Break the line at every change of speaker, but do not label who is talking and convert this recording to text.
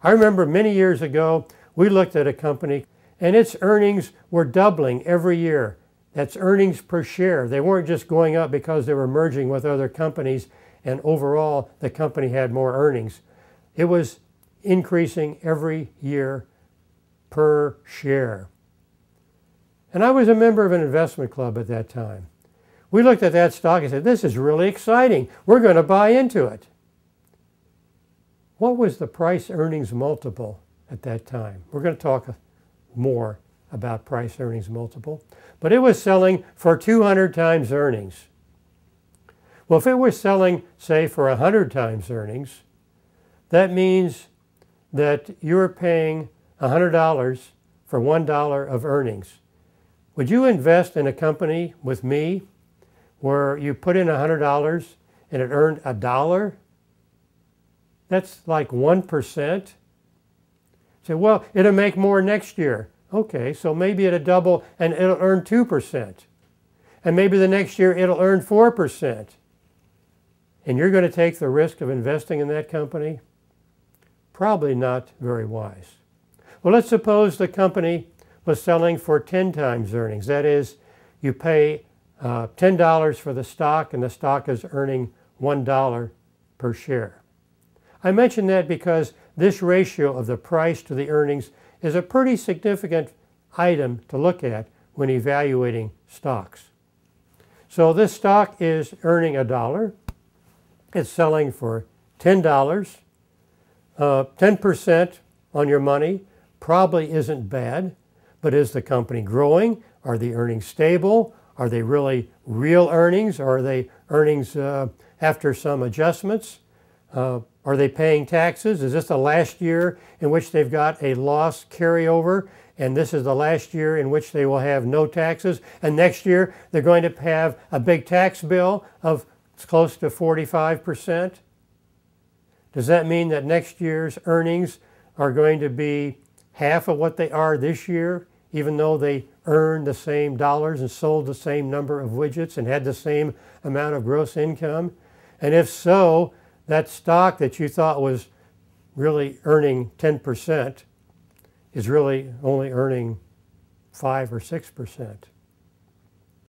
I remember many years ago, we looked at a company and its earnings were doubling every year. That's earnings per share. They weren't just going up because they were merging with other companies and overall the company had more earnings. It was increasing every year per share. And I was a member of an investment club at that time. We looked at that stock and said, this is really exciting. We're going to buy into it. What was the price earnings multiple at that time? We're going to talk more about price earnings multiple. But it was selling for 200 times earnings. Well, if it was selling, say, for 100 times earnings, that means that you're paying $100 for $1 of earnings. Would you invest in a company with me where you put in $100 and it earned $1? That's like 1%. Say, well, it'll make more next year. Okay, so maybe it'll double and it'll earn 2%. And maybe the next year it'll earn 4%. And you're going to take the risk of investing in that company? Probably not very wise. Well, let's suppose the company was selling for 10 times earnings. That is, you pay $10 for the stock and the stock is earning $1 per share. I mention that because this ratio of the price to the earnings is a pretty significant item to look at when evaluating stocks. So this stock is earning $1. It's selling for $10. 10% on your money probably isn't bad, but is the company growing? Are the earnings stable? Are they really real earnings? Or are they earnings after some adjustments? Are they paying taxes? Is this the last year in which they've got a loss carryover, and this is the last year in which they will have no taxes, and next year they're going to have a big tax bill of close to 45%? Does that mean that next year's earnings are going to be half of what they are this year, even though they earned the same dollars and sold the same number of widgets and had the same amount of gross income? And if so, that stock that you thought was really earning 10% is really only earning 5 or 6%.